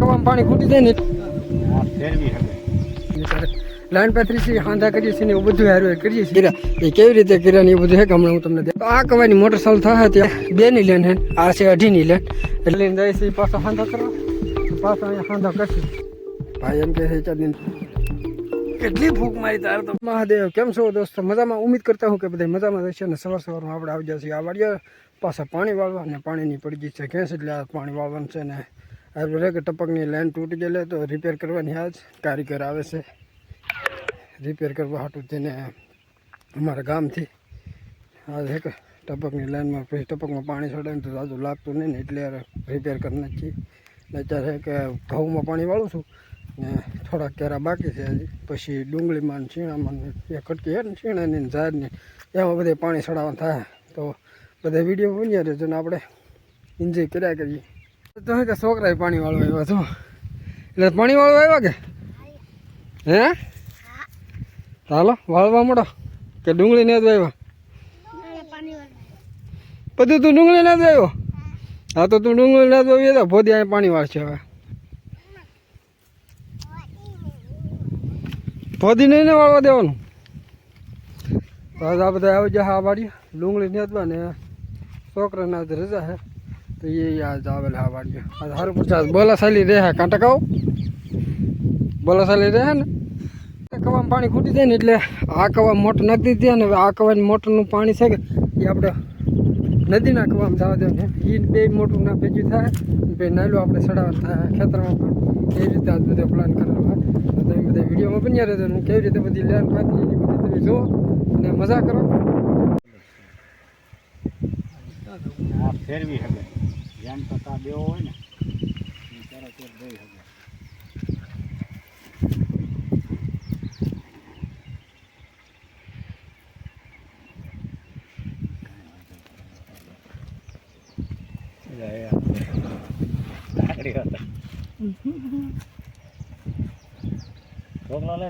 કવામાં પાણી ખૂટી જાય ને ફેરવી હવે લાઈન 35 હાંધા કરીએ છીએ ને એવું બધું હારું કરીએ છીએ એ કેવી રીતે કર્યા ને એ બધું હે કે હમણાં હું તમને તો આ કવાની મોટર ચાલુ થાય ત્યાં 2 ની લેન હે આ છે 2.5 ની લેન એટલે લઈને જાય છે પાછો હાંધા કરવા પાછો અહીંયા હાંધા કરશે ભાઈ એમ કે છે 4 દિન કેટલી ભૂખ મારી તાર તો મહાદેવ કેમ છો દોસ્તો મજામાં ઉમ્મીદ કરતા હું કે બધા મજામાં રહેશે ને સવારમાં આપણે આવી જશે આ વાડિયા પાછા પાણી વાળવા અને પાણીની પડી ગઈ છે ઘેંસ એટલે આ પાણી વાળવાનું છે ને આ કે ટપકની લાઈન તૂટી ગયેલી તો રિપેર કરવાની આજ કારીગર આવે છે રિપેર કરવા હાટું તેને અમારા ગામથી આ છે કે ટપકની લાઈનમાં પછી ટપકમાં પાણી ચડાવે તો જાજુ લાગતું નહીં ને એટલે રિપેર કરી નાખીએ ને અત્યારે કે ઘઉંમાં પાણી વાળું છું ને થોડાક કેરા બાકી છે હજી પછી ડુંગળીમાં શીણામાં એ કટકી હે ને શીણાની ઝાડની એમાં બધે પાણી ચડાવવાનું થાય તો બધા વિડીયો બન્યા રહેજો ને આપણે એન્જોય કર્યા કરીએ તો હે કે છોકરાએ પાણી વાળવા આવ્યા છો એટલે પાણી વાળવા આવ્યા કે હે હાલો વાળવા મળો કે ડુંગળી ને જ આવ્યા બધું તું ડુંગળી ના જ આવ્યો હા તો તું ડુંગળી ના જ આવી તો ભોદી અહીંયા પાણી વાળશે હવે ભોદી નહીં ને વાળવા દેવાનું તો આ બધા આવી જાય આ વાડી ડુંગળી નેદવા ને છોકરાના રજા હે તો એ આજ આવેલા આ વાડીએ આ સારું પૂછા બોલા સાલી રહે કાંટા કહો બોલા સાલી રહે ને કવામાં પાણી ખૂટી જાય ને એટલે આ કવા મોટર નાખી દીધી ને આ કવાની મોટરનું પાણી છે કે એ આપણે નદીના કવામાં જવા દે ને એ બે મોટું ના ભેગું થાય પછી નાયલું આપણે ચડાવવાનું થાય ખેતરમાં પણ એ રીતે આજ બધો પ્લાન કરેલો હોય તો તમે બધા વિડીયોમાં બન્યા રહેજો ને કેવી રીતે બધી લેન પાથરી એની બધી તમે જુઓ અને મજા કરો ફેરવી હવે ધ્યાન કરતા દેવો હોય ને તરત જ દઈ હવે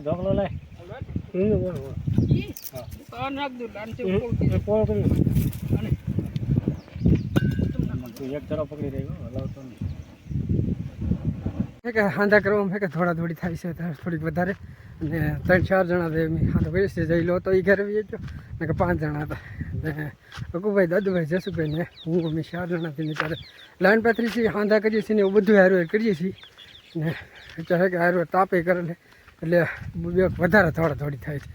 ઢોકલો લે એક તરફ પકડી રહ્યો હલાવતો નહીં હાંધા કરવામાં કે થોડા થોડી થાય છે થોડીક વધારે અને 3-4 જણા હાંધો કરી છે જઈ લો તો એ ઘરે જજો ને કે 5 જણા હતા ને અકુભાઈ દાદુભાઈ જસુભાઈ ને હું અમે 4 જણાથી ને ત્યારે લાઈન 35 હાંધા કરીએ છીએ ને એવું બધું હારું કરીએ છીએ ને ચાહે કે હારું તાપે કરે એટલે વધારે થોડા થોડી થાય છે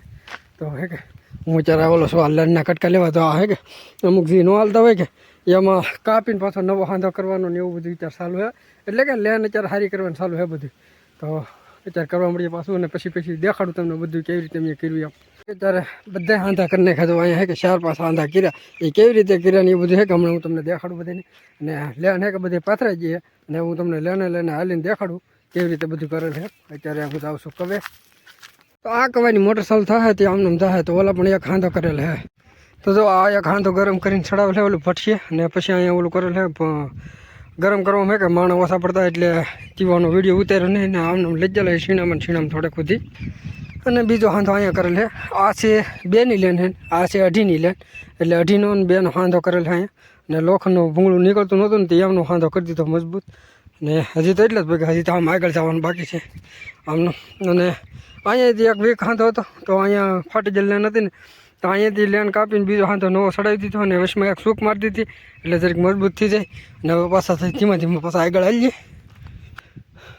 તો હે કે હું ચારે ઓલો સવાલ લાઈનના કટકા લેવા તો હે કે અમુક જે ન હાલતા હોય કે એમાં કાપીને પાછો નવો હાંધો કરવાનો ને એવું બધું વિચાર ચાલુ હે એટલે કે લેન અત્યારે હારી કરવાનું ચાલુ હે બધું તો અત્યારે કરવા મળીએ પાછું અને પછી દેખાડું તમને બધું કેવી રીતે મેં કર્યું એમ અત્યારે બધા હાંધા કરી નાખ્યા તો અહીંયા હે કે 4-5 હાંધા કર્યા એ કેવી રીતે કર્યા ને એ બધું હે કે હમણાં હું તમને દેખાડું બધાને અને લેન હે કે બધે પાથરાઈ જઈએ અને હું તમને લઈને હાલીને દેખાડું કેવી રીતે બધું કરેલ છે અત્યારે હું આવશું કવે તો આ કવાની મોટર ચાલુ થાય તે આમનામ થાય તો ઓલા પણ એક હાંધો કરેલ હે તો જો આ એક હાંધો ગરમ કરીને ચડાવેલ છે ઓલું ભઠીએ અને પછી અહીંયા ઓલું કરેલ છે ગરમ કરવામાં હે કે માણસ ઓછા પડતા એટલે પીવાનો વિડીયો ઉતાર્યો નહીં ને આમનામ લઈ જાય છીણામાં થોડેક સુધી અને બીજો હાંધો અહીંયા કરેલ છે આ છે 2 ની લેન છે આ છે 2.5 ની લેન એટલે 2.5 નો અને 2 નો હાંધો કરેલ છે અહીંયા ને લોખંડનું ભૂંગળું નીકળતું નહોતું ને તે એમનો હાંધો કરી દીધો મજબૂત ને હજી તો એટલે જ ભેગા હજી તો આમ આગળ જવાનું બાકી છે આમનું અને અહીંયાથી એક વીક હાંધો હતો તો અહીંયા ફાટી ગયેલ લેન હતી ને તો અહીંયાથી લેન કાપીને બીજો હાંધો નવો ચડાવી દીધો અને વચમાં એક સૂક મારી દીધી એટલે જરીક મજબૂત થઈ જાય અને હવે પાછા થઈ ધીમે પાછા આગળ આવીએ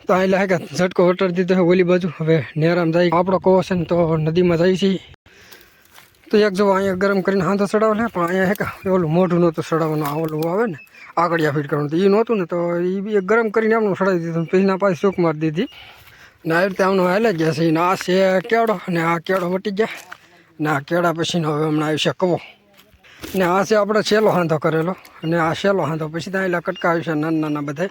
તો અહીં લાગે ઝટકો વટાડી દીધો છે ઓલી બાજુ હવે નેરામ જાય આપણો કહો છે ને તો નદીમાં જાય છે તો એક જો અહીંયા ગરમ કરીને હાંધો ચડાવેલ પણ અહીંયા હે કે ઓલું મોઢું નહોતું ચડાવવાનું આ ઓલું આવે ને આગળિયા ફીટ કરવાનું તો એ નહોતું ને તો એ બી ગરમ કરીને આમનું ચડાવી દીધું પછી ના પાછી સૂક મારી દીધી ને આ રીતે આમનો હાલે ગયા છે ને આ છે કેળો અને આ કેળો વટી ગયા ને આ કેળા પછીનો હવે હમણાં આવી છે કવો ને આ છે આપણે છેલ્લો હાંધો કરેલો અને આ છેલ્લો હાંધો પછી ત્યાં એટલા કટકા આવી છે નાના બધા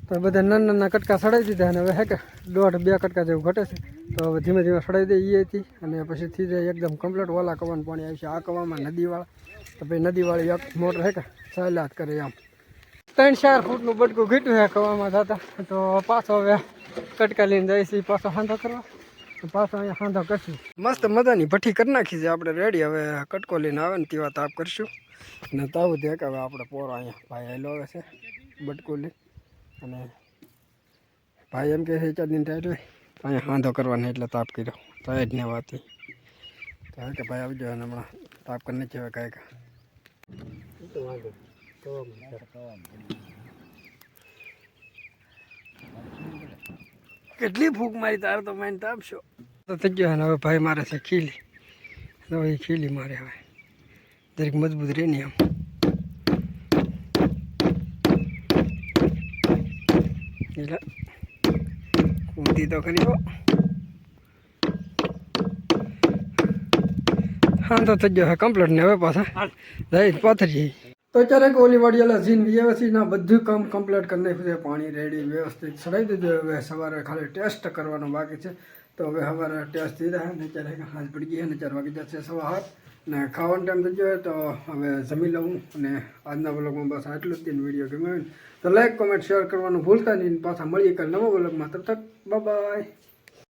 તો બધા નાના કટકા ચડાવી દીધા અને હવે હે કે 1.5-2 કટકા જેવું ઘટે છે તો હવે ધીમે ચડાવી દે એ હતી અને પછી થઈ જાય એકદમ કમ્પ્લીટ ઓલા કવાનું પાણી આવી છે આ કવામાં નદીવાળા તો પછી નદીવાળી એક મોટર હે કે ચાલ્યા કરે આમ 3-4 ફૂટનું બટકું ઘીટ્યું છે કવામાં જતા તો પાછો હવે કટકા લઈને જાય છે પાછો હાંધો કરવા પાછો અહીંયા હાંધો કરશું મસ્ત મજાની ભઠ્ઠી કરી નાખી છે આપણે રેડી હવે કટકો લઈને આવે ને તેવા તાપ કરશું અને તાવું દે કે હવે આપણે પોરો અહીંયા ભાઈ હેલો આવે છે બટકું લઈ અને ભાઈ એમ કહે છે 4 દિન ટાઈટ હોય અહીંયા હાંધો કરવાનો એટલે તાપ કર્યો ટાઈટ ને વાત તો હવે કે ભાઈ આવી જાય હમણાં તાપ કરીને છે હવે કાંઈક કેટલી ફૂંક મારી તાર તો માઈને તાપશો તો થઈ ગયો ને હવે ભાઈ મારે છે ખીલી તો એ ખીલી મારે હવે દરેક મજબૂત રહે ને આમ એટલે કૂદી તો ખરી હો હા તો થઈ ગયો હવે કમ્પ્લીટ ને હવે પાછા જાય પાથરી તો અત્યારે ઓલી વાડીવાલા ઝીન વ્યવસ્થિતના બધું કામ કમ્પ્લીટ કરી નાખ્યું છે પાણી રેડી વ્યવસ્થિત ચડાવી દીધું હવે સવારે ખાલી ટેસ્ટ કરવાનો બાકી છે તો હવે સવારે ટેસ્ટ થઈ રહ્યા ને અત્યારે હાથ પડી ગયા ને 4 વાગી જશે 7:30 ને ખાવાનો ટાઈમ થઈ ગયો તો હવે જમી લઉં અને આજના વ્લોગમાં બસ આટલું જ વિડીયો ગમ્યો હોય તો લાઈક કોમેન્ટ શેર કરવાનું ભૂલતા નહીં પાછા મળીએ કાલે નવા વ્લોગમાં તબ તક બાય બાય